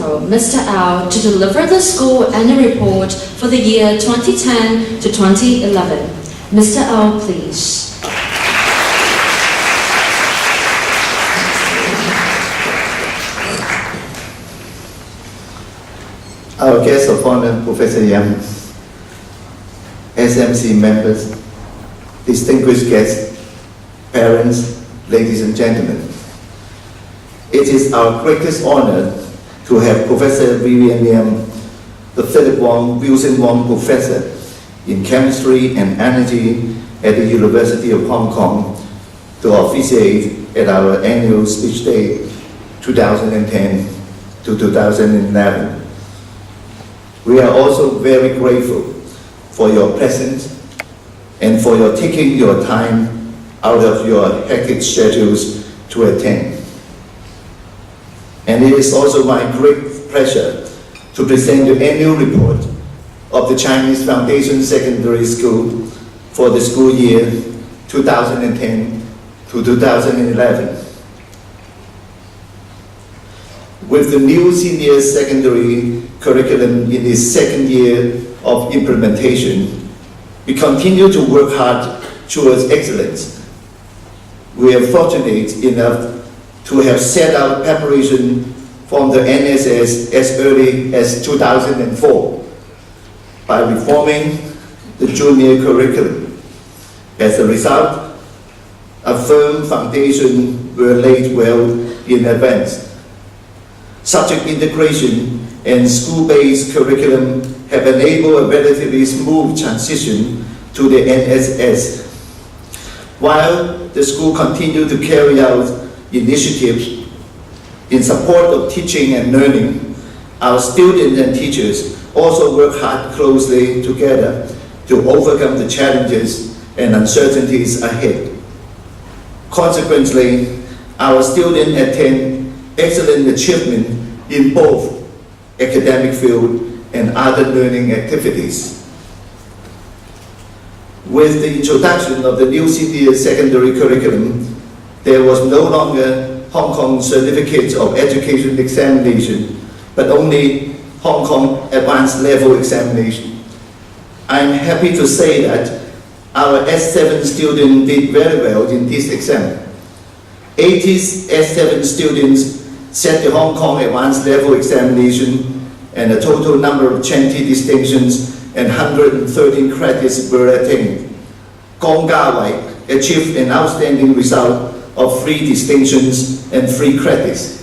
Principal, Mr. Ao, to deliver the school annual report for the year 2010 to 2011. Mr. Ao, please. Our guest of honor, Professor Yam, SMC members, distinguished guests, parents, ladies and gentlemen. It is our greatest honor to have Professor Vivian Yam, the Philip Wilson Wong Professor in Chemistry and Energy at the University of Hong Kong, to officiate at our annual speech day 2010 to 2011. We are also very grateful for your presence and for your taking your time out of your hectic schedules to attend. And it is also my great pleasure to present the annual report of the Chinese Foundation Secondary School for the school year 2010 to 2011. With the new senior secondary curriculum in its second year of implementation, we continue to work hard towards excellence. We are fortunate enough to have set out preparation from the NSS as early as 2004 by reforming the junior curriculum. As a result, a firm foundation were laid well in advance. Subject integration and school-based curriculum have enabled a relatively smooth transition to the NSS. While the school continued to carry out initiatives in support of teaching and learning, our students and teachers also work hard closely together to overcome the challenges and uncertainties ahead. Consequently, our students attain excellent achievement in both academic field and other learning activities. With the introduction of the new senior secondary curriculum, there was no longer Hong Kong Certificate of Education examination, but only Hong Kong Advanced Level examination. I'm happy to say that our S7 students did very well in this exam. 80 S7 students set the Hong Kong Advanced Level examination, and a total number of 20 distinctions and 113 credits were attained. Gong Gawai achieved an outstanding result of 3 distinctions and 3 credits,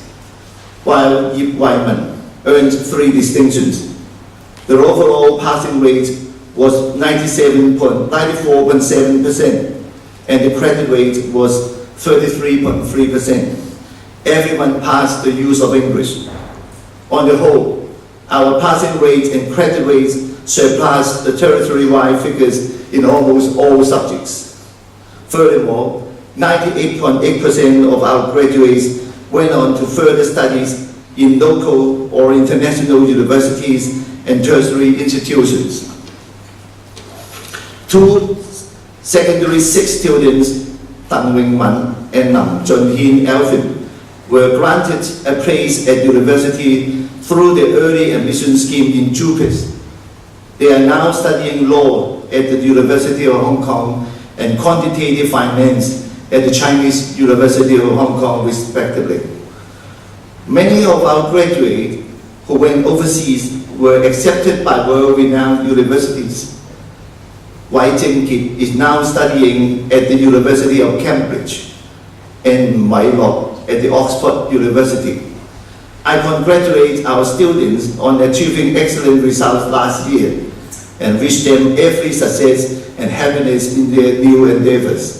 while Yip Weiman earned 3 distinctions. The overall passing rate was 94.7%, and the credit rate was 33.3%. Everyone passed the use of English. On the whole, our passing rate and credit rates surpassed the territory-wide figures in almost all subjects. Furthermore, 98.8% of our graduates went on to further studies in local or international universities and tertiary institutions. 2 secondary 6 students, Tang Wingman and Nam Junhin Alvin, were granted a place at university through the early admission scheme in JUPAS. They are now studying law at the University of Hong Kong and quantitative finance at the Chinese University of Hong Kong, respectively. Many of our graduates who went overseas were accepted by world-renowned universities. Wai Jingkit is now studying at the University of Cambridge, and Mai Lok at the Oxford University. I congratulate our students on achieving excellent results last year and wish them every success and happiness in their new endeavors.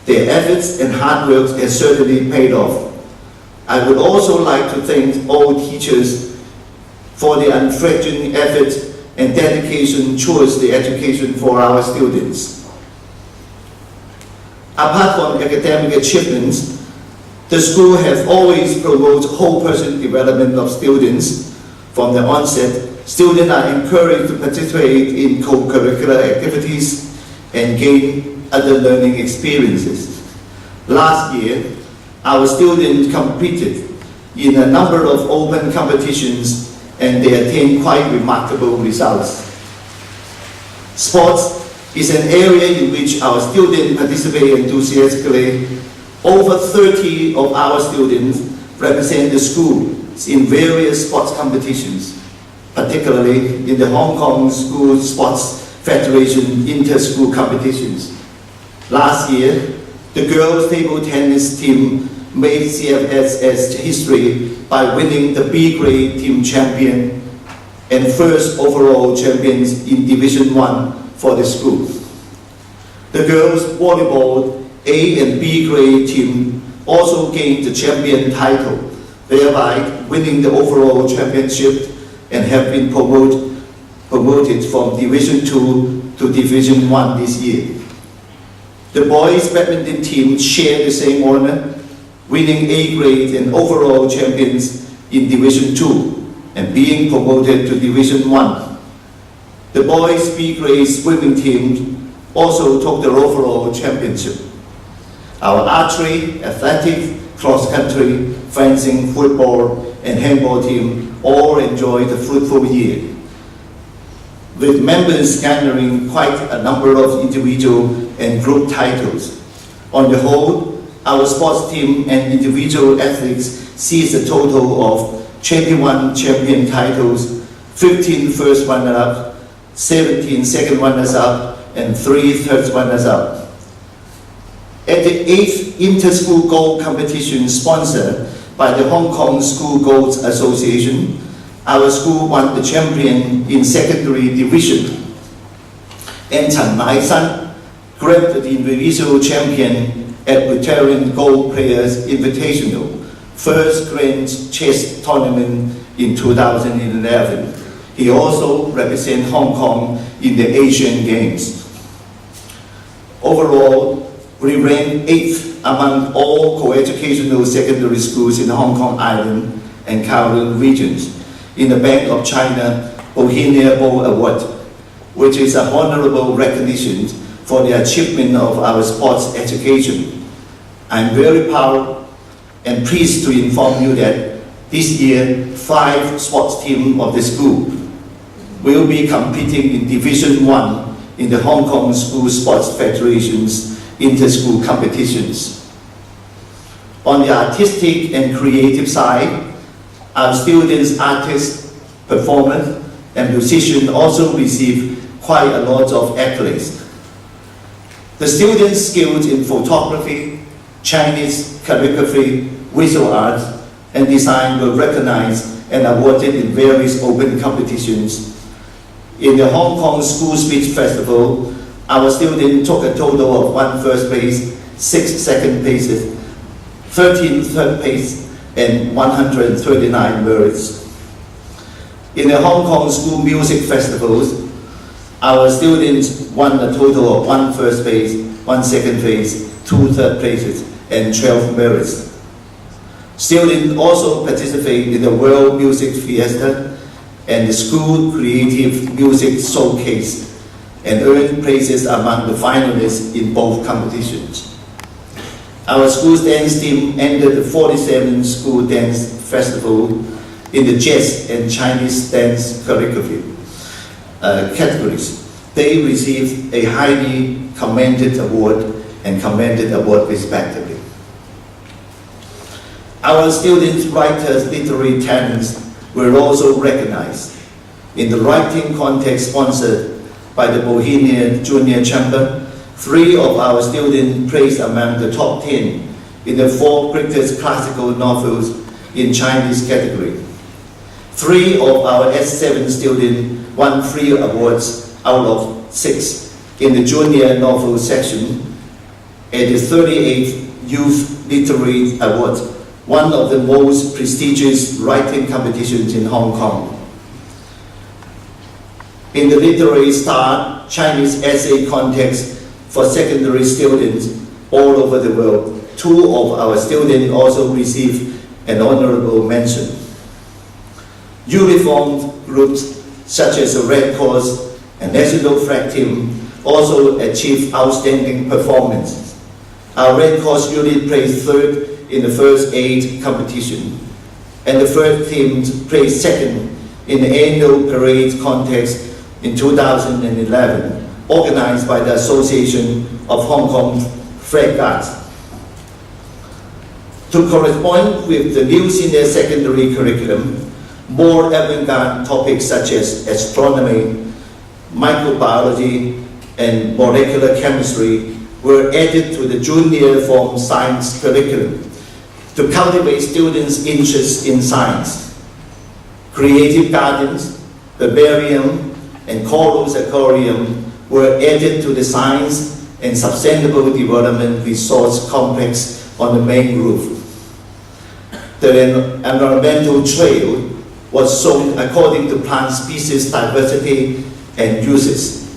Their efforts and hard work has certainly paid off. I would also like to thank all teachers for their unflinching effort and dedication towards the education for our students. Apart from academic achievements, the school has always promoted whole person development of students. From the onset, students are encouraged to participate in co-curricular activities and gain other learning experiences. Last year, our students completed in a number of open competitions, and they attained quite remarkable results. Sports is an area in which our students participate enthusiastically. Over 30 of our students represent the school in various sports competitions, particularly in the Hong Kong School Sports Federation inter-school competitions. Last year, the girls' table tennis team made CFSS history by winning the B grade team champion and first overall champions in Division 1 for the school. The girls' volleyball A and B grade team also gained the champion title, thereby winning the overall championship and have been promoted from Division 2 to Division 1 this year. The boys' badminton team share the same honor, winning A grade and overall champions in Division 2 and being promoted to Division 1. The boys' B grade swimming team also took the overall championship. Our archery, athletics, cross-country, fencing, football, and handball team all enjoyed a fruitful year, with members garnering quite a number of individual and group titles. On the whole, our sports team and individual athletes seized a total of 21 champion titles, 15 first runners-up, 17 second runners-up, and 3 third runners-up. At the 8th Inter-School Gold Competition sponsored by the Hong Kong School Golf Association, our school won the champion in secondary division, and Chen Mai-san grabbed the individual champion at Veteran Gold Players Invitational, first Grand Chess Tournament in 2011. He also represents Hong Kong in the Asian Games. Overall, we ranked 8th among all coeducational secondary schools in Hong Kong Island and Kowloon regions in the Bank of China Bohemia Bowl Award, which is an honorable recognition for the achievement of our sports education. I'm very proud and pleased to inform you that this year, 5 sports teams of the school will be competing in Division 1 in the Hong Kong School Sports Federation's inter-school competitions. On the artistic and creative side, our students, artists, performers, and musicians also receive quite a lot of accolades. The students skilled in photography, Chinese calligraphy, visual arts, and design were recognized and awarded in various open competitions. In the Hong Kong School Speech Festival, our students took a total of 1 first place, 6 second places, 13 third place, and 139 merits. In the Hong Kong School Music Festivals, our students won a total of 1 first place, 1 second place, 2 third places, and 12 merits. Students also participate in the World Music Fiesta and the School Creative Music Showcase and earned places among the finalists in both competitions. Our school's dance team entered the 47th School Dance Festival in the jazz and Chinese dance choreography categories. They received a highly commended award and commended award respectively. Our students' writers' literary talents were also recognized. In the writing contest sponsored by the Bohemian Junior Chamber, 3 of our students placed among the top 10 in the 4 greatest classical novels in Chinese category. 3 of our S7 students won 3 awards out of 6 in the junior novel section at the 38th Youth Literary Award, one of the most prestigious writing competitions in Hong Kong. In the Literary Star Chinese Essay Contest for secondary students all over the world, 2 of our students also received an honorable mention. Uniformed groups such as the Red Cross and National Flag Team also achieved outstanding performances. Our Red Cross unit placed 3rd in the first aid competition. and the first team placed second in the annual parade contest in 2011, organized by the Association of Hong Kong Flag Guards. To correspond with the new senior secondary curriculum, more avant-garde topics such as astronomy, microbiology, and molecular chemistry were added to the junior form science curriculum to cultivate students' interest in science. Creative gardens, herbarium, and corals aquarium were added to the science and sustainable development resource complex on the main roof. The environmental trail was shown according to plant species diversity and uses,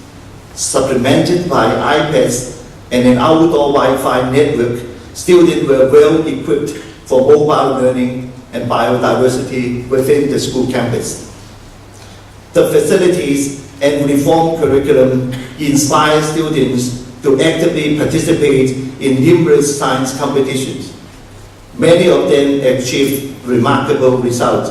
supplemented by iPads and an outdoor Wi-Fi network. Students were well equipped for mobile learning and biodiversity within the school campus. The facilities and reform curriculum inspire students to actively participate in numerous science competitions. Many of them achieved remarkable results.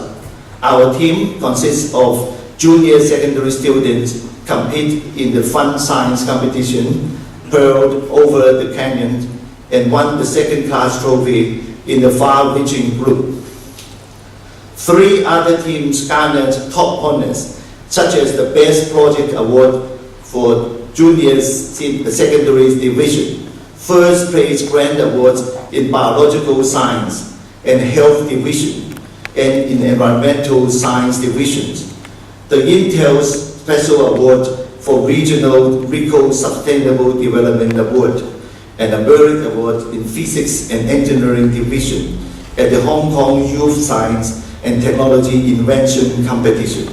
Our team consists of junior secondary students compete in the fun science competition, pearled over the canyon, and won the second class trophy in the far-reaching group. 3 other teams garnered top honors, such as the Best Project Award for Junior Secondary Division, First Place Grant Awards in Biological Science and Health Division, and in Environmental Science Divisions. The Intel's Special Award for Regional RICO Sustainable Development Award, and a Merit Award in Physics and Engineering Division at the Hong Kong Youth Science and Technology Invention Competition.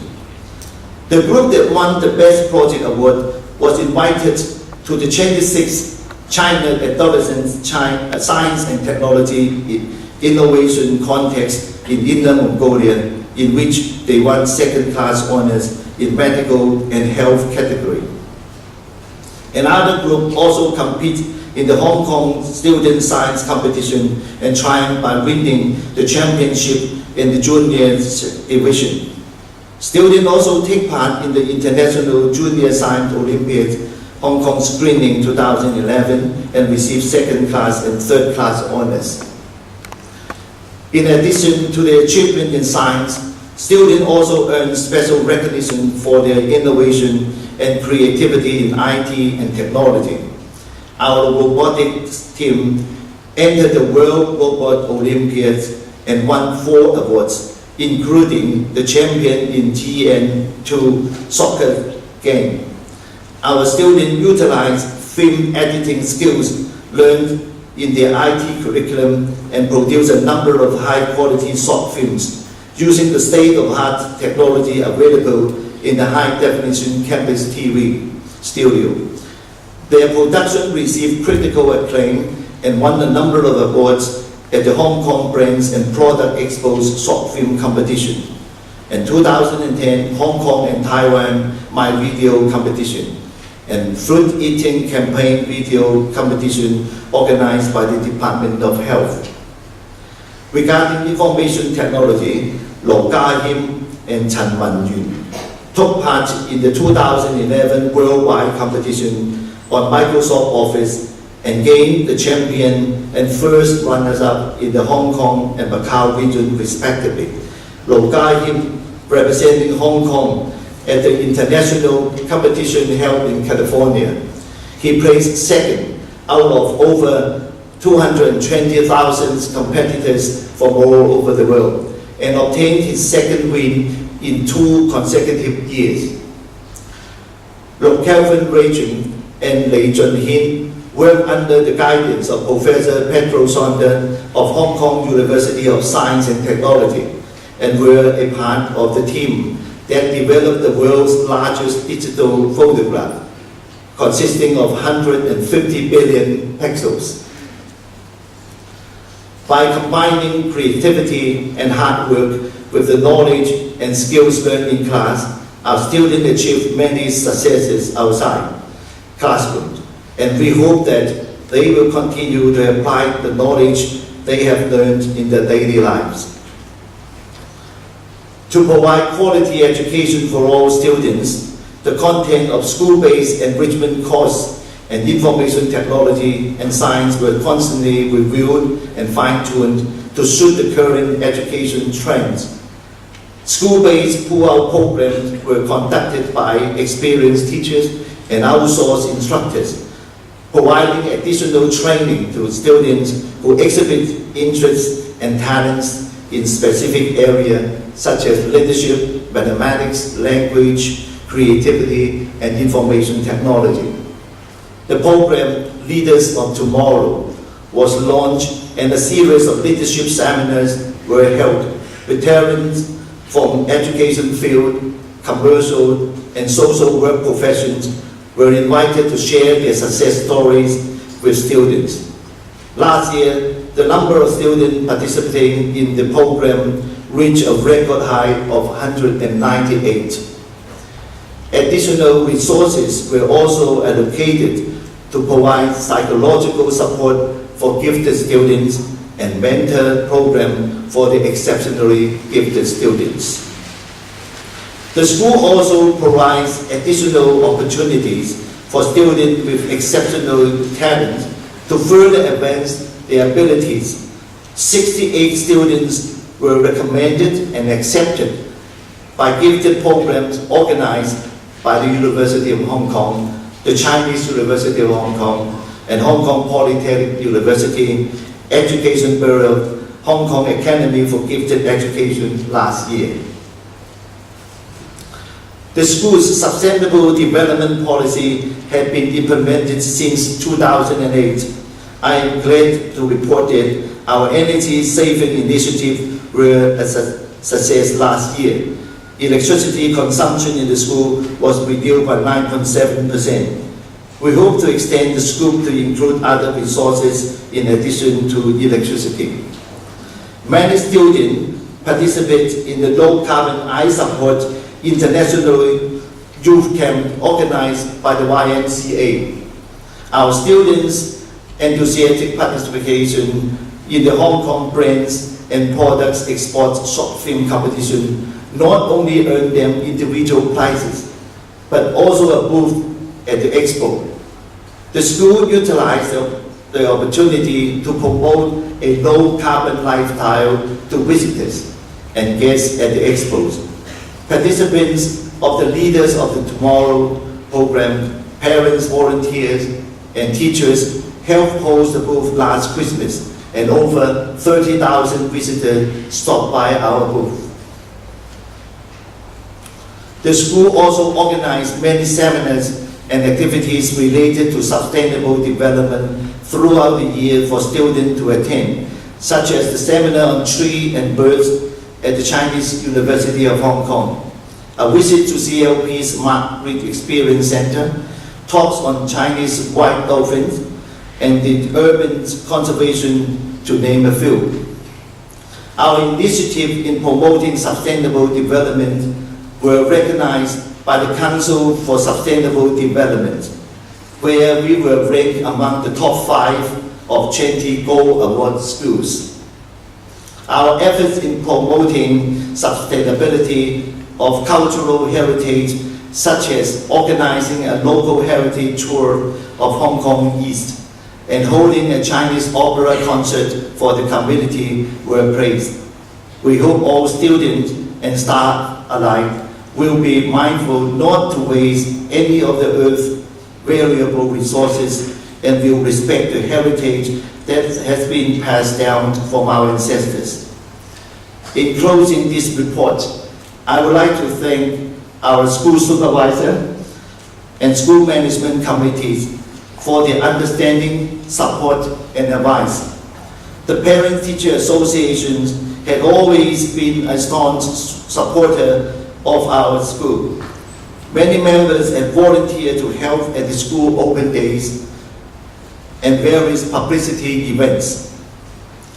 The group that won the Best Project Award was invited to the 26th China Adolescent Science and Technology Innovation Contest in Inner Mongolia, in which they won second-class honors in medical and health category. Another group also competed in the Hong Kong Student Science Competition and triumphed by winning the championship in the junior division. Students also take part in the International Junior Science Olympiad Hong Kong Screening 2011 and receive second-class and third-class honors. In addition to their achievement in science, students also earn special recognition for their innovation and creativity in IT and technology. Our robotics team entered the World Robot Olympiad and won 4 awards, including the champion in TN2 soccer game. Our students utilized film editing skills learned in their IT curriculum and produced a number of high-quality short films using the state-of-the-art technology available in the high-definition campus TV studio. Their production received critical acclaim and won a number of awards at the Hong Kong Brands and Product Expo's short film competition, and 2010 Hong Kong and Taiwan My Video competition, and fruit eating campaign video competition organized by the Department of Health. Regarding information technology, Lo Ga-him and Chen Wen-yun took part in the 2011 worldwide competition on Microsoft Office and gained the champion and first runners-up in the Hong Kong and Macau region respectively. Lo Ga-him representing Hong Kong at the international competition held in California. He placed second out of over 220,000 competitors from all over the world and obtained his second win in 2 consecutive years. Kelvin Raging and Lei Junhin worked under the guidance of Professor Pedro Sonder of Hong Kong University of Science and Technology and were a part of the team that developed the world's largest digital photograph, consisting of 150 billion pixels. By combining creativity and hard work with the knowledge and skills learned in class, our students achieved many successes outside classrooms, and we hope that they will continue to apply the knowledge they have learned in their daily lives. To provide quality education for all students, the content of school-based enrichment courses and information technology and science were constantly reviewed and fine-tuned to suit the current education trends. School-based pull-out programs were conducted by experienced teachers and outsourced instructors, providing additional training to students who exhibit interests and talents in specific areas such as leadership, mathematics, language, creativity, and information technology. The program Leaders of Tomorrow was launched and a series of leadership seminars were held. Veterans from education field, commercial, and social work professions were invited to share their success stories with students. Last year, the number of students participating in the program reached a record high of 198. Additional resources were also allocated to provide psychological support for gifted students and mentor program for the exceptionally gifted students. The school also provides additional opportunities for students with exceptional talent to further advance their abilities. 68 students were recommended and accepted by gifted programs organized by the University of Hong Kong, the Chinese University of Hong Kong, and Hong Kong Polytechnic University, Education Bureau, Hong Kong Academy for Gifted Education last year. The school's sustainable development policy had been implemented since 2008. I am glad to report that our energy saving initiative were a success last year. Electricity consumption in the school was reduced by 9.7%. We hope to extend the scope to include other resources in addition to electricity. Many students participate in the Low Carbon I Support International Youth Camp organized by the YMCA. Our students' enthusiastic participation in the Hong Kong Brands and Products Export Short Film Competition not only earned them individual prizes, but also a booth at the expo. The school utilized the opportunity to promote a low-carbon lifestyle to visitors and guests at the expos. Participants of the Leaders of the Tomorrow program, parents, volunteers, and teachers helped host the booth last Christmas, and over 30,000 visitors stopped by our booth. The school also organized many seminars and activities related to sustainable development throughout the year for students to attend, such as the seminar on tree and birds at the Chinese University of Hong Kong, a visit to CLP's Smart Grid Experience Center, talks on Chinese white dolphins, and the urban conservation, to name a few. Our initiative in promoting sustainable development were recognized by the Council for Sustainable Development, where we were ranked among the top 5 of 20 Gold Award schools. Our efforts in promoting sustainability of cultural heritage, such as organizing a local heritage tour of Hong Kong East and holding a Chinese opera concert for the community, were praised. We hope all students and staff alike will be mindful not to waste any of the Earth's valuable resources and will respect the heritage that has been passed down from our ancestors. In closing this report, I would like to thank our school supervisor and school management committees for their understanding, support, and advice. The Parent-Teacher Associations had always been a staunch supporter of our school. Many members have volunteered to help at the school open days and various publicity events.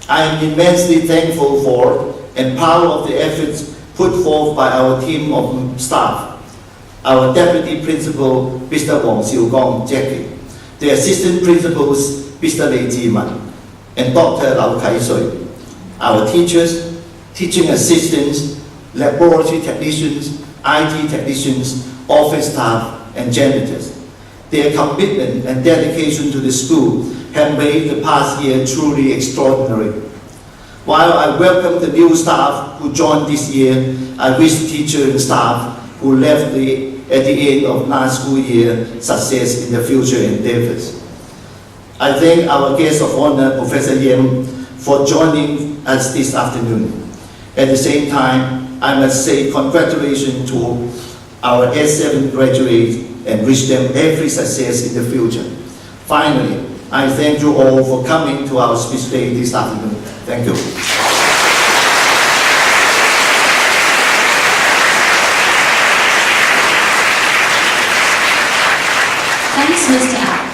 I am immensely thankful for and proud of the efforts put forth by our team of staff, our Deputy Principal, Mr. Wong Xiugong Jackie, the Assistant Principals, Mr. Lei Jiman, and Dr. Lau Kai Sui, our teachers, teaching assistants, laboratory technicians, IT technicians, office staff, and janitors. Their commitment and dedication to the school have made the past year truly extraordinary. While I welcome the new staff who joined this year, I wish teachers and staff who left at the end of last school year success in their future endeavors. I thank our guest of honor, Professor Yim, for joining us this afternoon. At the same time, I must say congratulations to our S7 graduates and wish them every success in the future. Finally, I thank you all for coming to our speech day this afternoon. Thank you. Thanks, Mr. Al.